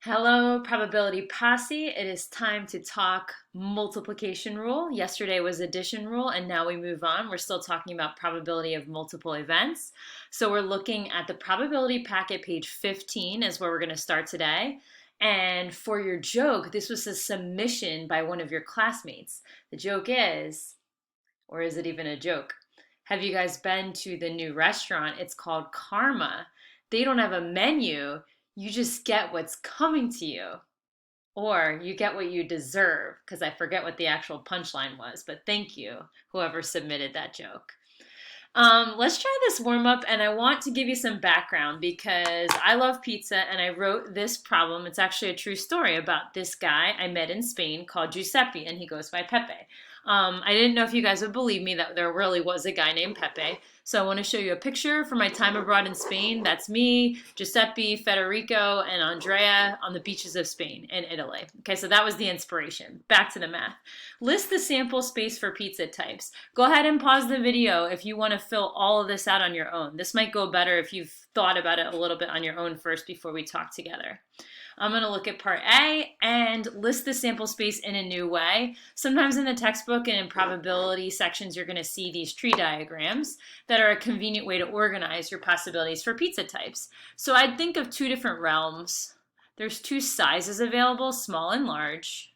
Hello, probability posse. It is time to talk multiplication rule. Yesterday was addition rule, and now we move on. We're still talking about probability of multiple events. So we're looking at the probability packet, page 15 is where we're going to start today. And for your joke, this was a submission by one of your classmates. The joke is, or is it even a joke? Have you guys been to the new restaurant? It's called Karma. They don't have a menu. You just get what's coming to you. Or you get what you deserve, because I forget what the actual punchline was, but thank you, whoever submitted that joke. Let's try this warm up, and I want to give you some background because I love pizza and I wrote this problem. It's actually a true story about this guy I met in Spain called Giuseppe, and he goes by Pepe. I didn't know if you guys would believe me that there really was a guy named Pepe. So I want to show you a picture from my time abroad in Spain. That's me, Giuseppe, Federico, and Andrea on the beaches of Spain and Italy. Okay, so that was the inspiration. Back to the math. List the sample space for pizza types. Go ahead and pause the video if you want to fill all of this out on your own. This might go better if you've thought about it a little bit on your own first before we talk together. I'm going to look at part A and list the sample space in a new way. Sometimes in the textbook and in probability sections, you're going to see these tree diagrams that are a convenient way to organize your possibilities for pizza types. So I'd think of two different realms. There's two sizes available, small and large.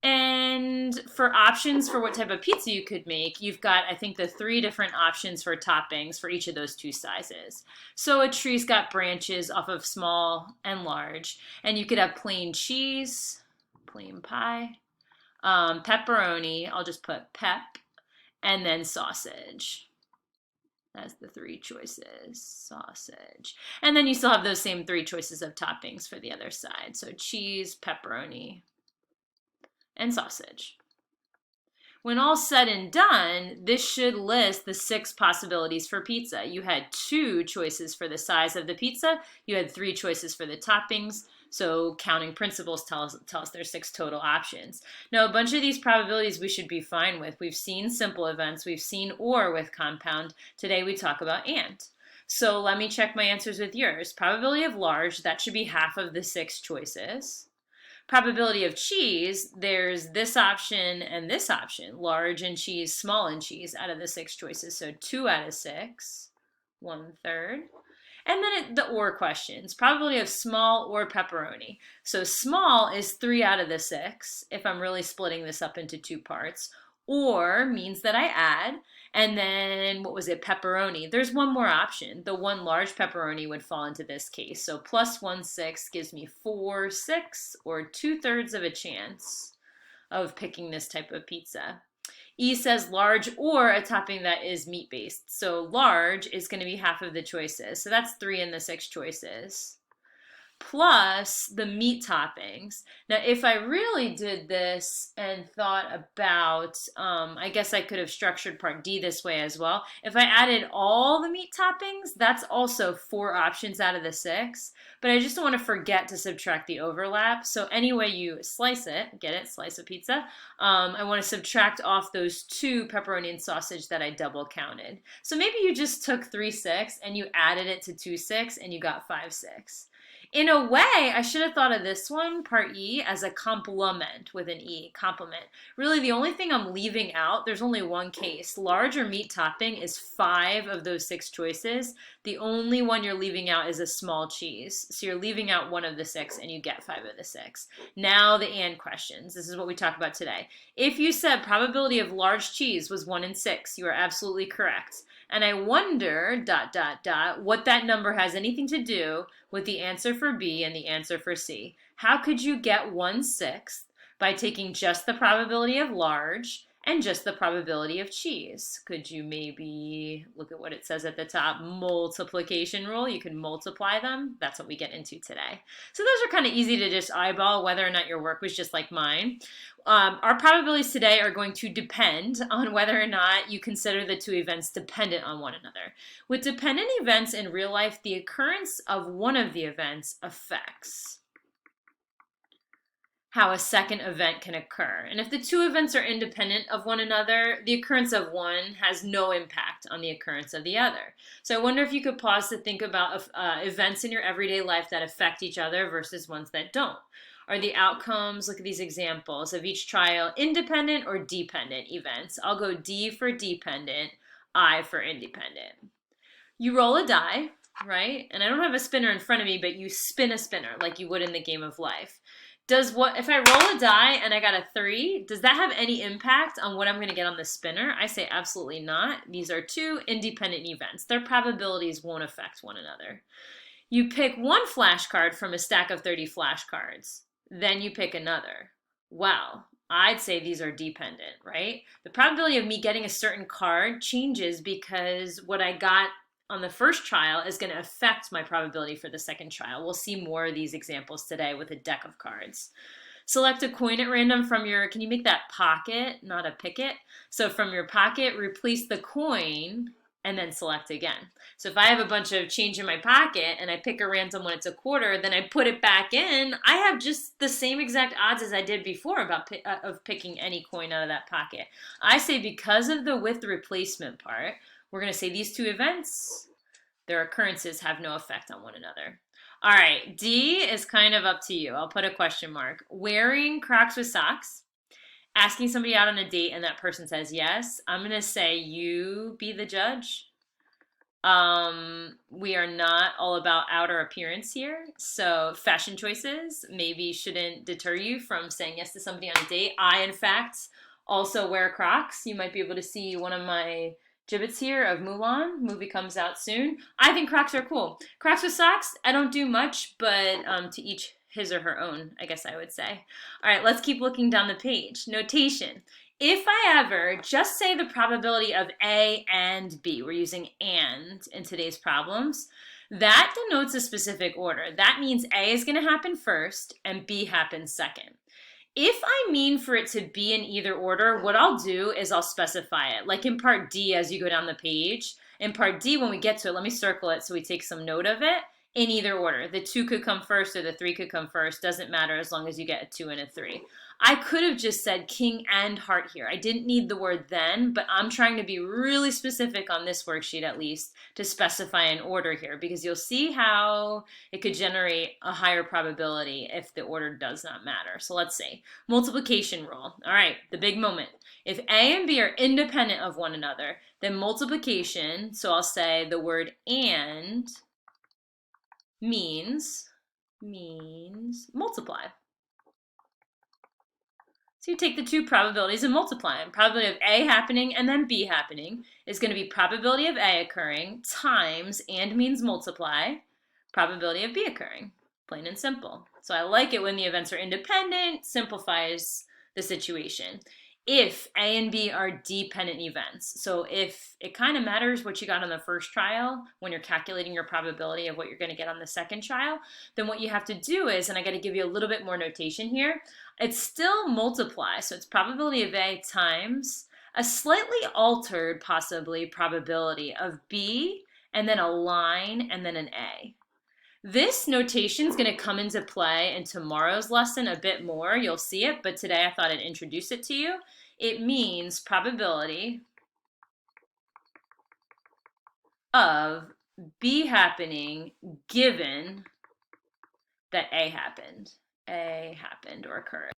And for options for what type of pizza you could make, you've got, I think, the three different options for toppings for each of those two sizes. So a tree's got branches off of small and large, and you could have plain cheese, plain pie, pepperoni, I'll just put pep, and then sausage. That's the three choices, sausage. And then you still have those same three choices of toppings for the other side. So cheese, pepperoni, and sausage. When all said and done, this should list the 6 possibilities for pizza. You had 2 choices for the size of the pizza. You had 3 choices for the toppings. So counting principles tell us there's 6 total options. Now, a bunch of these probabilities we should be fine with. We've seen simple events. We've seen or with compound. Today we talk about and. So let me check my answers with yours. Probability of large, that should be half of the 6 choices. Probability of cheese, there's this option and this option, large and cheese, small and cheese, out of the 6 choices. So 2 out of 6, 1/3. And then the or questions, probability of small or pepperoni. So small is 3 out of the 6 if I'm really splitting this up into 2 parts. Or means that I add. And then, what was it, pepperoni? There's one more option. The one large pepperoni would fall into this case. So plus 1/6 gives me 4/6, or 2/3 of a chance of picking this type of pizza. E says large or a topping that is meat-based. So large is going to be half of the choices. So that's 3 in the 6 choices, plus the meat toppings. Now, if I really did this and thought about, I guess I could have structured part D this way as well. If I added all the meat toppings, that's also 4 options out of the 6. But I just don't want to forget to subtract the overlap. So any way you slice it, get it, slice of pizza, I want to subtract off those 2 pepperoni and sausage that I double counted. So maybe you just took 3/6 and you added it to 2/6 and you got 5/6. In a way, I should have thought of this one, part E, as a complement with an E, complement. Really, the only thing I'm leaving out, there's only one case. Large or meat topping is 5 of those 6 choices. The only one you're leaving out is a small cheese. So you're leaving out 1 of the 6 and you get 5 of the 6. Now the and questions. This is what we talk about today. If you said probability of large cheese was 1 in 6, you are absolutely correct. And I wonder, ... what that number has anything to do with the answer for B and the answer for C. How could you get 1/6 by taking just the probability of large and just the probability of cheese? Could you maybe look at what it says at the top, multiplication rule? You can multiply them. That's what we get into today. So those are kind of easy to just eyeball whether or not your work was just like mine. Our probabilities today are going to depend on whether or not you consider the 2 events dependent on one another. With dependent events in real life, the occurrence of one of the events affects how a second event can occur. And if the two events are independent of one another, the occurrence of one has no impact on the occurrence of the other. So I wonder if you could pause to think about events in your everyday life that affect each other versus ones that don't. Are the outcomes, look at these examples, of each trial independent or dependent events? I'll go D for dependent, I for independent. You roll a die, right? And I don't have a spinner in front of me, but you spin a spinner like you would in the game of life. If I roll a die and I got a 3, does that have any impact on what I'm going to get on the spinner? I say absolutely not. These are two independent events. Their probabilities won't affect one another. You pick one flashcard from a stack of 30 flashcards. Then you pick another. Well, I'd say these are dependent, right? The probability of me getting a certain card changes because what I got on the first trial is going to affect my probability for the second trial. We'll see more of these examples today with a deck of cards. Select a coin at random from your, can you make that pocket, not a picket? So from your pocket, replace the coin and then select again. So if I have a bunch of change in my pocket and I pick a random when it's a quarter, then I put it back in, I have just the same exact odds as I did before of picking any coin out of that pocket. I say because of the with replacement part, we're going to say these two events, their occurrences have no effect on one another. All right, D is kind of up to you. I'll put a question mark. Wearing Crocs with socks, asking somebody out on a date and that person says yes, I'm going to say you be the judge. We are not all about outer appearance here. So fashion choices maybe shouldn't deter you from saying yes to somebody on a date. I, in fact, also wear Crocs. You might be able to see one of my gibbets here of Mulan. Movie comes out soon. I think Crocs are cool. Crocs with socks, I don't do much, but to each his or her own, I guess I would say. All right, let's keep looking down the page. Notation. If I ever just say the probability of A and B, we're using and in today's problems, that denotes a specific order. That means A is going to happen first and B happens second. If I mean for it to be in either order, what I'll do is I'll specify it. Like in part D as you go down the page. In part D, when we get to it, let me circle it so we take some note of it. In either order. The 2 could come first or the 3 could come first. Doesn't matter as long as you get a 2 and a 3. I could have just said king and heart here. I didn't need the word then, but I'm trying to be really specific on this worksheet at least to specify an order here because you'll see how it could generate a higher probability if the order does not matter. So let's see. Multiplication rule. All right, the big moment. If A and B are independent of one another, then multiplication, so I'll say the word and means multiply. So you take the two probabilities and multiply them. Probability of A happening and then B happening is going to be probability of A occurring times and means multiply, probability of B occurring. Plain and simple. So I like it when the events are independent, simplifies the situation. If A and B are dependent events. So if it kind of matters what you got on the first trial when you're calculating your probability of what you're going to get on the second trial, then what you have to do is, and I got to give you a little bit more notation here, it's still multiply. So it's probability of A times a slightly altered, possibly, probability of B and then a line and then an A. This notation is going to come into play in tomorrow's lesson a bit more. You'll see it, but today I thought I'd introduce it to you. It means probability of B happening given that A happened or occurred.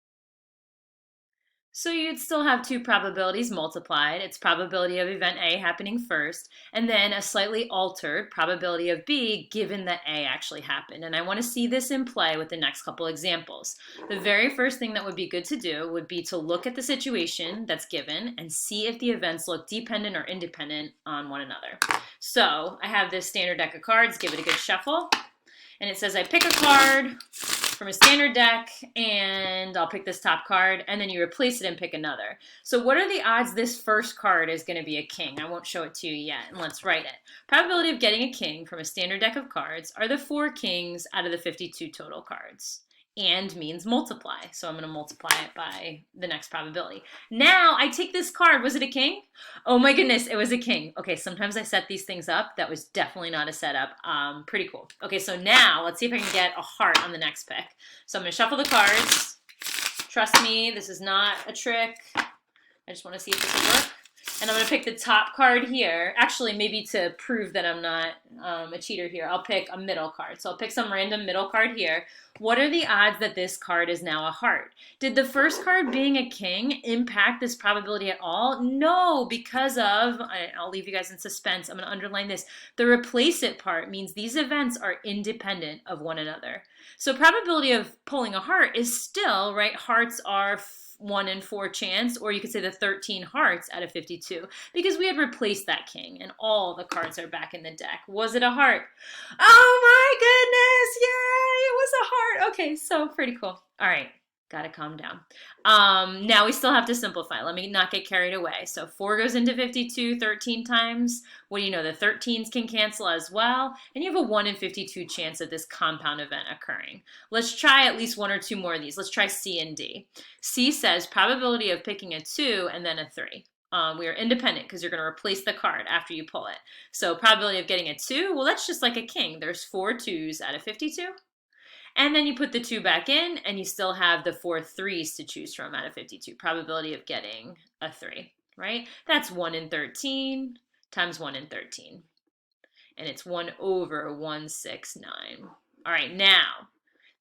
So you'd still have two probabilities multiplied. It's probability of event A happening first, and then a slightly altered probability of B given that A actually happened. And I want to see this in play with the next couple examples. The very first thing that would be good to do would be to look at the situation that's given and see if the events look dependent or independent on one another. So I have this standard deck of cards, give it a good shuffle. And it says I pick a card from a standard deck, and I'll pick this top card, and then you replace it and pick another. So what are the odds this first card is going to be a king? I won't show it to you yet, and let's write it. Probability of getting a king from a standard deck of cards are the 4 kings out of the 52 total cards. And means multiply. So I'm going to multiply it by the next probability. Now I take this card. Was it a king? Oh my goodness, it was a king. Okay, sometimes I set these things up. That was definitely not a setup. Pretty cool. Okay, so now let's see if I can get a heart on the next pick. So I'm going to shuffle the cards. Trust me, this is not a trick. I just want to see if this will work. And I'm going to pick the top card here. Actually, maybe to prove that I'm not a cheater here, I'll pick a middle card. So I'll pick some random middle card here. What are the odds that this card is now a heart? Did the first card being a king impact this probability at all? No, because of, I'll leave you guys in suspense. I'm going to underline this. The replace it part means these events are independent of one another. So probability of pulling a heart is still, right, hearts are 1 in 4 chance, or you could say the 13 hearts out of 52, because we had replaced that king and all the cards are back in the deck. Was it a heart? Oh my goodness, yay, it was a heart. Okay, so pretty cool. All right, gotta calm down. Now we still have to simplify. Let me not get carried away. So 4 goes into 52 13 times. What do you know? The 13s can cancel as well, and you have a 1 in 52 chance of this compound event occurring. Let's try at least 1 or 2 more of these. Let's try C and D. C says probability of picking a 2 and then a 3. We are independent because you're going to replace the card after you pull it. So probability of getting a 2, well, that's just like a king. There's 4 2s out of 52. And then you put the 2 back in, and you still have the 4 3s to choose from out of 52. Probability of getting a 3, right? That's 1 in 13 times 1 in 13. And it's 1 over 169. All right, now,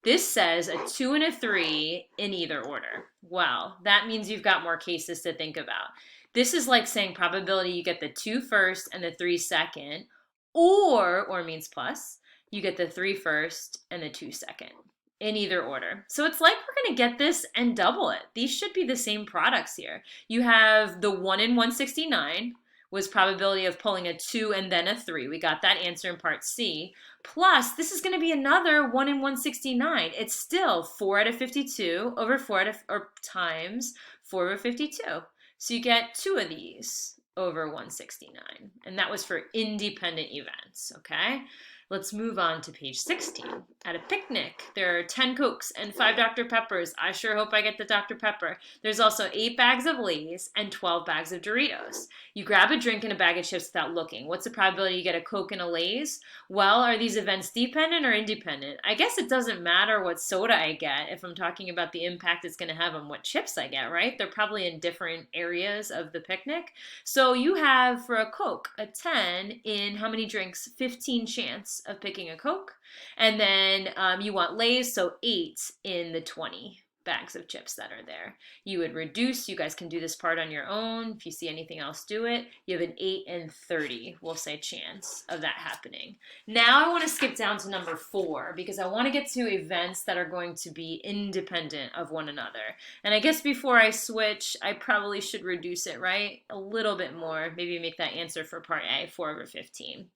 this says a 2 and a 3 in either order. Well, that means you've got more cases to think about. This is like saying probability you get the 2 first and the 3 second, or means plus, you get the 3 first and the 2 second in either order. So it's like we're going to get this and double it. These should be the same products here. You have the 1 in 169 was probability of pulling a 2 and then a 3. We got that answer in part C. Plus, this is going to be another 1 in 169. It's still 4 out of 52 over 4 out of, or times 4 over 52. So you get 2 of these over 169. And that was for independent events, okay? Let's move on to page 16. At a picnic, there are 10 Cokes and 5 Dr. Peppers. I sure hope I get the Dr. Pepper. There's also 8 bags of Lay's and 12 bags of Doritos. You grab a drink and a bag of chips without looking. What's the probability you get a Coke and a Lay's? Well, are these events dependent or independent? I guess it doesn't matter what soda I get if I'm talking about the impact it's going to have on what chips I get, right? They're probably in different areas of the picnic. So you have, for a Coke, a 10 in how many drinks? 15 chance of picking a Coke. And then you want Lay's, so 8 in the 20 bags of chips that are there. You would reduce, you guys can do this part on your own. If you see anything else, do it. You have an 8 in 30, we'll say, chance of that happening. Now I want to skip down to number 4 because I want to get to events that are going to be independent of one another. And I guess before I switch, I probably should reduce it, right? A little bit more, maybe make that answer for part A, 4 over 15.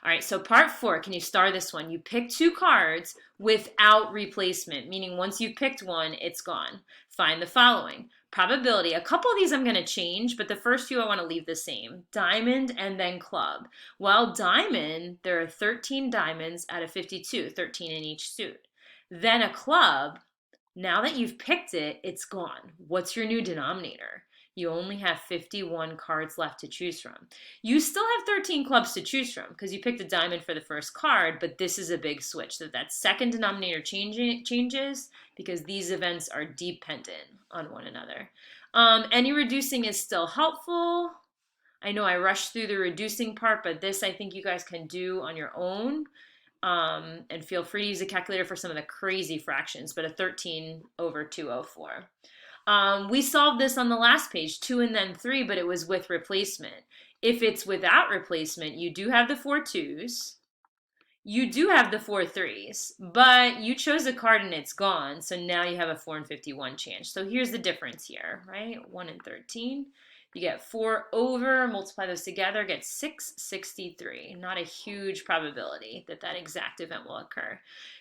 All right, so part 4, can you star this one? You pick 2 cards without replacement, meaning once you've picked one, it's gone. Find the following. Probability, a couple of these I'm going to change, but the first few I want to leave the same. Diamond and then club. Well, diamond, there are 13 diamonds out of 52, 13 in each suit. Then a club, now that you've picked it, it's gone. What's your new denominator? You only have 51 cards left to choose from. You still have 13 clubs to choose from because you picked a diamond for the first card, but this is a big switch. That second denominator changes because these events are dependent on one another. Any reducing is still helpful. I know I rushed through the reducing part, but this I think you guys can do on your own. And feel free to use a calculator for some of the crazy fractions, but a 13 over 204. We solved this on the last page, 2 and then 3, but it was with replacement. If it's without replacement, you do have the 4 2s. You do have the 4 3s, but you chose a card and it's gone, so now you have a 4 in 51 chance. So here's the difference here, right? 1 in 13. You get 4 over, multiply those together, get 663. Not a huge probability that that exact event will occur.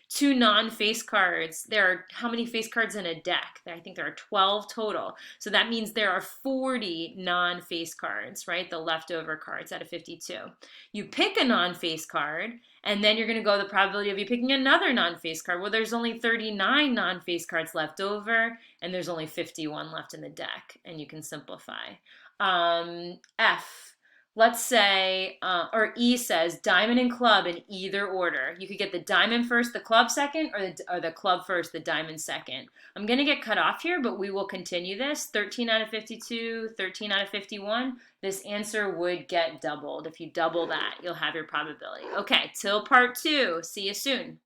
2 non-face cards. There are how many face cards in a deck? I think there are 12 total. So that means there are 40 non-face cards, right? The leftover cards out of 52. You pick a non-face card, and then you're going to go the probability of you picking another non-face card. Well, there's only 39 non-face cards left over, and there's only 51 left in the deck, and you can simplify. F. let's say, or E says diamond and club in either order. You could get the diamond first, the club second, or the club first, the diamond second. I'm going to get cut off here, but we will continue this. 13 out of 52, 13 out of 51. This answer would get doubled. If you double that, you'll have your probability. Okay, till part 2. See you soon.